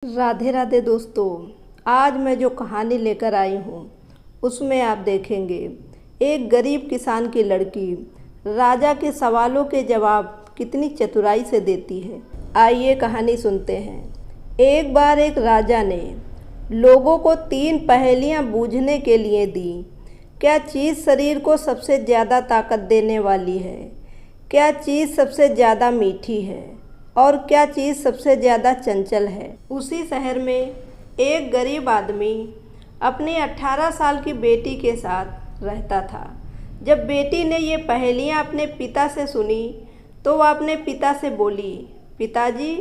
राधे राधे दोस्तों। आज मैं जो कहानी लेकर आई हूँ उसमें आप देखेंगे एक गरीब किसान की लड़की राजा के सवालों के जवाब कितनी चतुराई से देती है। आइए कहानी सुनते हैं। एक बार एक राजा ने लोगों को 3 पहेलियाँ बूझने के लिए दी। क्या चीज़ शरीर को सबसे ज़्यादा ताकत देने वाली है? क्या चीज़ सबसे ज़्यादा मीठी है? और क्या चीज़ सबसे ज़्यादा चंचल है? उसी शहर में एक गरीब आदमी अपनी 18 साल की बेटी के साथ रहता था। जब बेटी ने ये पहेलियाँ अपने पिता से सुनी तो वह अपने पिता से बोली, पिताजी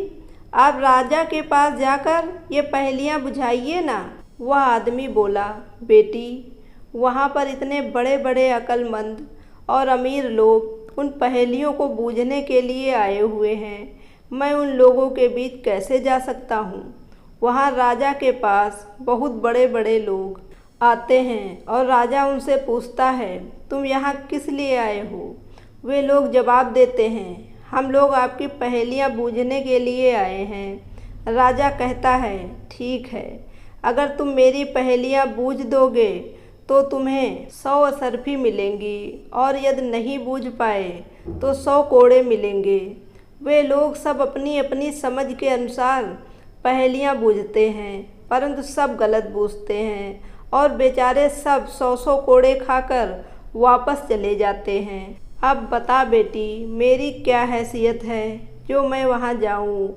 आप राजा के पास जाकर ये पहेलियाँ बुझाइए ना। वह आदमी बोला, बेटी वहाँ पर इतने बड़े बड़े अक्लमंद और अमीर लोग उन पहेलियों को बूझने के लिए आए हुए हैं, मैं उन लोगों के बीच कैसे जा सकता हूँ? वहाँ राजा के पास बहुत बड़े बड़े लोग आते हैं और राजा उनसे पूछता है, तुम यहाँ किस लिए आए हो? वे लोग जवाब देते हैं, हम लोग आपकी पहेलियाँ बूझने के लिए आए हैं। राजा कहता है, ठीक है, अगर तुम मेरी पहेलियाँ बूझ दोगे तो तुम्हें 100 अशर्फी मिलेंगी और यदि नहीं बूझ पाए तो 100 कोड़े मिलेंगे। वे लोग सब अपनी अपनी समझ के अनुसार पहेलियाँ बूझते हैं, परंतु सब गलत बूझते हैं और बेचारे सब 100 कोड़े खाकर वापस चले जाते हैं। अब बता बेटी, मेरी क्या हैसियत है जो मैं वहाँ जाऊँ?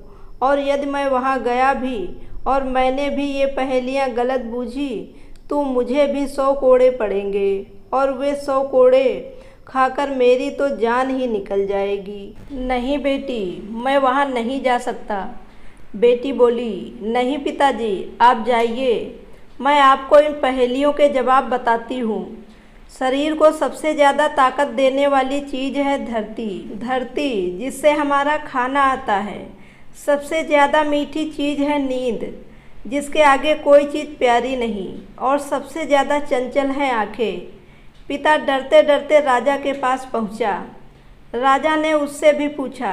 और यदि मैं वहाँ गया भी और मैंने भी ये पहेलियाँ गलत बूझी तो मुझे भी 100 कोड़े पड़ेंगे और वे 100 कोड़े खाकर मेरी तो जान ही निकल जाएगी। नहीं बेटी, मैं वहाँ नहीं जा सकता। बेटी बोली, नहीं पिताजी आप जाइए, मैं आपको इन पहेलियों के जवाब बताती हूँ। शरीर को सबसे ज़्यादा ताकत देने वाली चीज़ है धरती जिससे हमारा खाना आता है। सबसे ज़्यादा मीठी चीज़ है नींद जिसके आगे कोई चीज़ प्यारी नहीं। और सबसे ज़्यादा चंचल है आँखें। पिता डरते डरते राजा के पास पहुंचा। राजा ने उससे भी पूछा,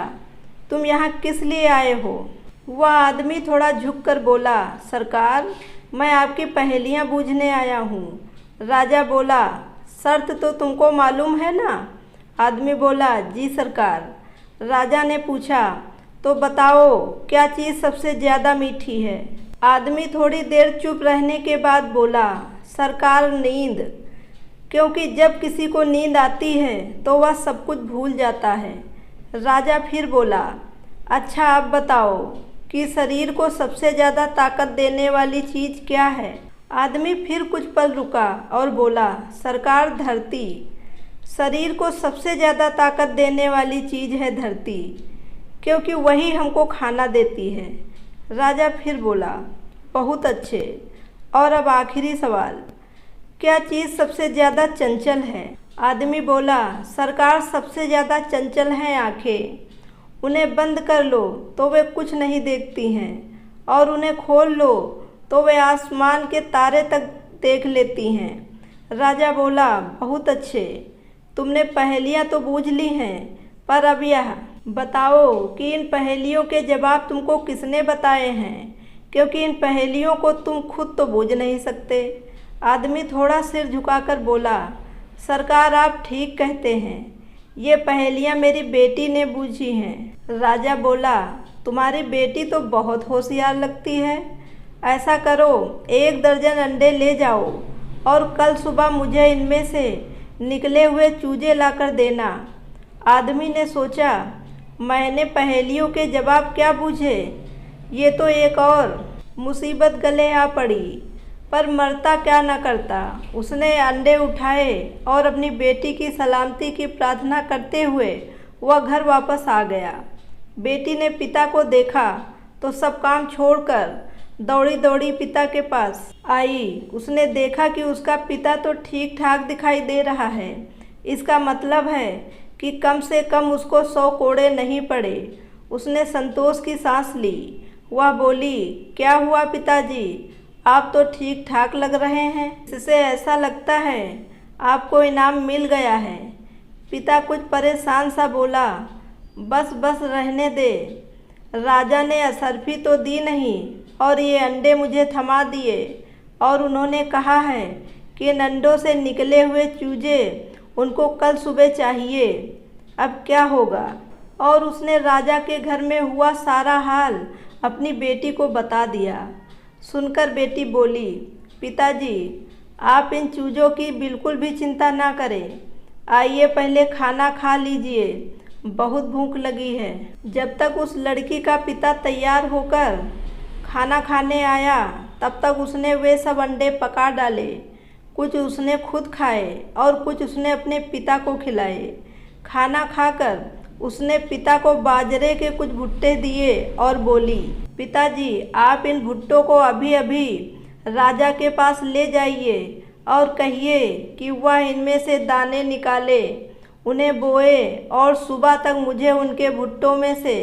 तुम यहाँ किस लिए आए हो? वह आदमी थोड़ा झुककर बोला, सरकार मैं आपकी पहेलियाँ बूझने आया हूँ। राजा बोला, शर्त तो तुमको मालूम है ना? आदमी बोला, जी सरकार। राजा ने पूछा, तो बताओ क्या चीज़ सबसे ज़्यादा मीठी है? आदमी थोड़ी देर चुप रहने के बाद बोला, सरकार नींद, क्योंकि जब किसी को नींद आती है तो वह सब कुछ भूल जाता है। राजा फिर बोला, अच्छा आप बताओ कि शरीर को सबसे ज़्यादा ताकत देने वाली चीज़ क्या है? आदमी फिर कुछ पल रुका और बोला, सरकार धरती। शरीर को सबसे ज़्यादा ताकत देने वाली चीज़ है धरती, क्योंकि वही हमको खाना देती है। राजा फिर बोला, बहुत अच्छे, और अब आखिरी सवाल, क्या चीज़ सबसे ज़्यादा चंचल है? आदमी बोला, सरकार सबसे ज़्यादा चंचल हैं आँखें। उन्हें बंद कर लो तो वे कुछ नहीं देखती हैं और उन्हें खोल लो तो वे आसमान के तारे तक देख लेती हैं। राजा बोला, बहुत अच्छे, तुमने पहेलियाँ तो बूझ ली हैं, पर अब यह बताओ कि इन पहेलियों के जवाब तुमको किसने बताए हैं, क्योंकि इन पहेलियों को तुम खुद तो बूझ नहीं सकते। आदमी थोड़ा सिर झुकाकर बोला, सरकार आप ठीक कहते हैं, ये पहेलियाँ मेरी बेटी ने बूझी हैं। राजा बोला, तुम्हारी बेटी तो बहुत होशियार लगती है। ऐसा करो, 1 दर्जन अंडे ले जाओ और कल सुबह मुझे इनमें से निकले हुए चूजे लाकर देना। आदमी ने सोचा, मैंने पहेलियों के जवाब क्या बूझे, ये तो एक और मुसीबत गले आ पड़ी, पर मरता क्या न करता। उसने अंडे उठाए और अपनी बेटी की सलामती की प्रार्थना करते हुए वह घर वापस आ गया। बेटी ने पिता को देखा तो सब काम छोड़कर दौड़ी दौड़ी पिता के पास आई। उसने देखा कि उसका पिता तो ठीक ठाक दिखाई दे रहा है। इसका मतलब है कि कम से कम उसको 100 कोड़े नहीं पड़े। उसने संतोष की सांस ली। वह बोली, क्या हुआ पिताजी, आप तो ठीक ठाक लग रहे हैं, इससे ऐसा लगता है आपको इनाम मिल गया है। पिता कुछ परेशान सा बोला, बस बस रहने दे। राजा ने अशर्फी तो दी नहीं, और ये अंडे मुझे थमा दिए और उन्होंने कहा है कि इन अंडों से निकले हुए चूजे उनको कल सुबह चाहिए। अब क्या होगा? और उसने राजा के घर में हुआ सारा हाल अपनी बेटी को बता दिया। सुनकर बेटी बोली, पिताजी, आप इन चूजों की बिल्कुल भी चिंता ना करें। आइए पहले खाना खा लीजिए, बहुत भूख लगी है। जब तक उस लड़की का पिता तैयार होकर खाना खाने आया तब तक उसने वे सब अंडे पका डाले। कुछ उसने खुद खाए और कुछ उसने अपने पिता को खिलाए। खाना खाकर उसने पिता को बाजरे के कुछ भुट्टे दिए और बोली, पिताजी, आप इन भुट्टों को अभी अभी राजा के पास ले जाइए और कहिए कि वह इनमें से दाने निकाले, उन्हें बोए और सुबह तक मुझे उनके भुट्टों में से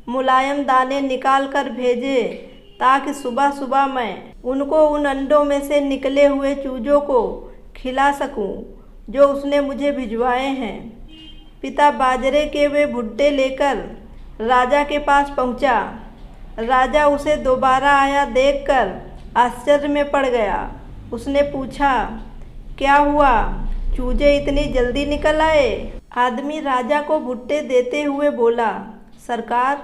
मुलायम दाने निकाल कर भेजे, ताकि सुबह सुबह मैं उनको उन अंडों में से निकले हुए चूजों को खिला सकूं जो उसने मुझे भिजवाए हैं। पिता बाजरे के वे भुट्टे लेकर राजा के पास पहुंचा। राजा उसे दोबारा आया देखकर आश्चर्य में पड़ गया। उसने पूछा, क्या हुआ? चूजे इतनी जल्दी निकल आए? आदमी राजा को भुट्टे देते हुए बोला, सरकार,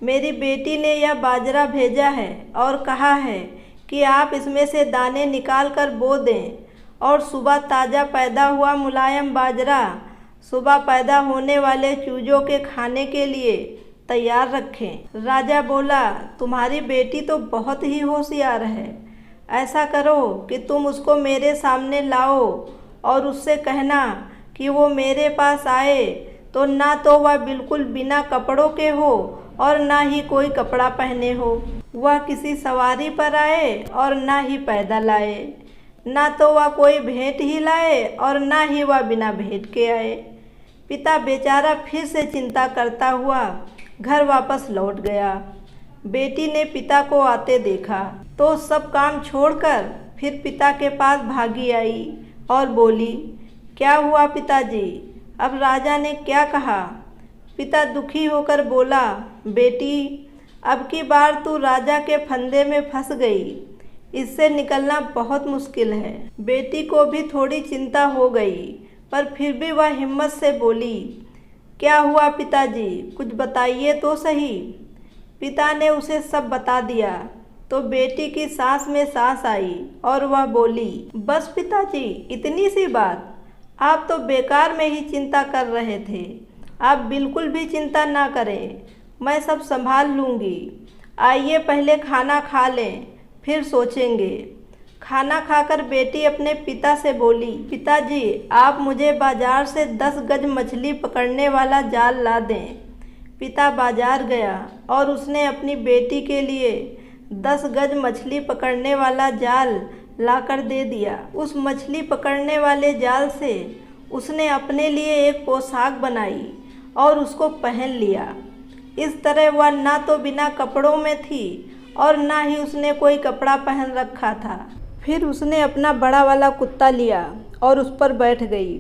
मेरी बेटी ने यह बाजरा भेजा है और कहा है कि आप इसमें से दाने निकाल कर बो दें और सुबह ताज़ा पैदा हुआ मुलायम बाजरा सुबह पैदा होने वाले चूजों के खाने के लिए तैयार रखें। राजा बोला, तुम्हारी बेटी तो बहुत ही होशियार है। ऐसा करो कि तुम उसको मेरे सामने लाओ और उससे कहना कि वो मेरे पास आए तो ना तो वह बिल्कुल बिना कपड़ों के हो और ना ही कोई कपड़ा पहने हो। वह किसी सवारी पर आए और ना ही पैदल आए, ना तो वह कोई भेंट ही लाए और ना ही वह बिना भेंट के आए। पिता बेचारा फिर से चिंता करता हुआ घर वापस लौट गया। बेटी ने पिता को आते देखा तो सब काम छोड़कर फिर पिता के पास भागी आई और बोली, क्या हुआ पिताजी? अब राजा ने क्या कहा? पिता दुखी होकर बोला, बेटी, अब की बार तू राजा के फंदे में फंस गई। इससे निकलना बहुत मुश्किल है। बेटी को भी थोड़ी चिंता हो गई, पर फिर भी वह हिम्मत से बोली, क्या हुआ पिताजी? कुछ बताइए तो सही। पिता ने उसे सब बता दिया तो बेटी की सांस में सांस आई और वह बोली, बस पिताजी, इतनी सी बात? आप तो बेकार में ही चिंता कर रहे थे। आप बिल्कुल भी चिंता ना करें, मैं सब संभाल लूँगी। आइए पहले खाना खा लें, फिर सोचेंगे। खाना खाकर बेटी अपने पिता से बोली, पिताजी, आप मुझे बाजार से 10 गज मछली पकड़ने वाला जाल ला दें। पिता बाजार गया और उसने अपनी बेटी के लिए 10 गज मछली पकड़ने वाला जाल लाकर दे दिया। उस मछली पकड़ने वाले जाल से उसने अपने लिए एक पोशाक बनाई और उसको पहन लिया। इस तरह वह ना तो बिना कपड़ों में थी और ना ही उसने कोई कपड़ा पहन रखा था। फिर उसने अपना बड़ा वाला कुत्ता लिया और उस पर बैठ गई।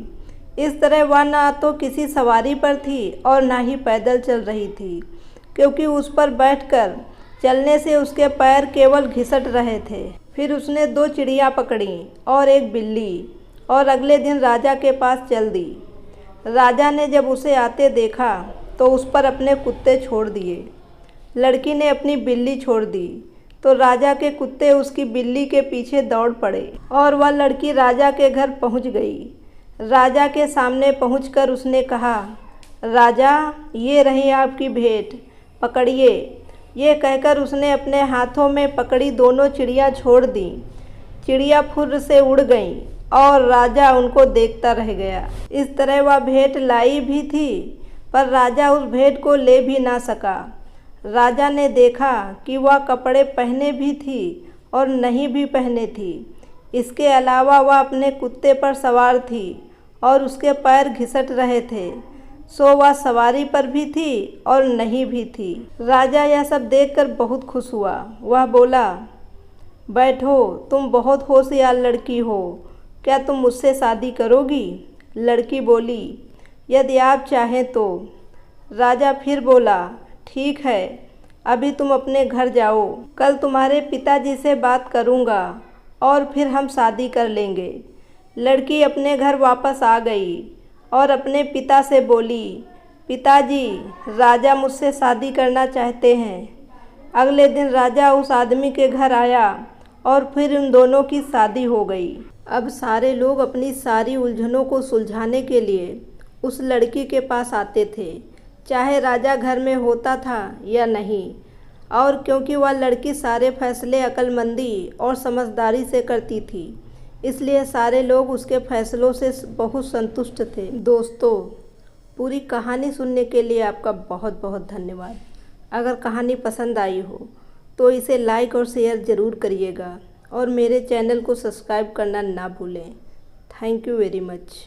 इस तरह वह ना तो किसी सवारी पर थी और ना ही पैदल चल रही थी, क्योंकि उस पर बैठकर चलने से उसके पैर केवल घिसट रहे थे। फिर उसने 2 चिड़िया पकड़ी और एक बिल्ली और अगले दिन राजा के पास चल दी। राजा ने जब उसे आते देखा तो उस पर अपने कुत्ते छोड़ दिए। लड़की ने अपनी बिल्ली छोड़ दी तो राजा के कुत्ते उसकी बिल्ली के पीछे दौड़ पड़े और वह लड़की राजा के घर पहुंच गई। राजा के सामने पहुंचकर उसने कहा, राजा, ये रही आपकी भेंट, पकड़िए। ये कहकर उसने अपने हाथों में पकड़ी दोनों चिड़िया छोड़ दी। चिड़िया फुर्र से उड़ गईं और राजा उनको देखता रह गया। इस तरह वह भेंट लाई भी थी, पर राजा उस भेंट को ले भी ना सका। राजा ने देखा कि वह कपड़े पहने भी थी और नहीं भी पहने थी। इसके अलावा वह अपने कुत्ते पर सवार थी और उसके पैर घिसट रहे थे, सो वह सवारी पर भी थी और नहीं भी थी। राजा यह सब देखकर बहुत खुश हुआ। वह बोला, बैठो, तुम बहुत होशियार लड़की हो, क्या तुम मुझसे शादी करोगी? लड़की बोली, यदि आप चाहें तो। राजा फिर बोला, ठीक है, अभी तुम अपने घर जाओ, कल तुम्हारे पिताजी से बात करूँगा और फिर हम शादी कर लेंगे। लड़की अपने घर वापस आ गई और अपने पिता से बोली, पिताजी, राजा मुझसे शादी करना चाहते हैं। अगले दिन राजा उस आदमी के घर आया और फिर उन दोनों की शादी हो गई। अब सारे लोग अपनी सारी उलझनों को सुलझाने के लिए उस लड़की के पास आते थे, चाहे राजा घर में होता था या नहीं। और क्योंकि वह लड़की सारे फैसले अक्लमंदी और समझदारी से करती थी, इसलिए सारे लोग उसके फैसलों से बहुत संतुष्ट थे। दोस्तों, पूरी कहानी सुनने के लिए आपका बहुत बहुत धन्यवाद। अगर कहानी पसंद आई हो तो इसे लाइक और शेयर ज़रूर करिएगा और मेरे चैनल को सब्सक्राइब करना ना भूलें। Thank you very much.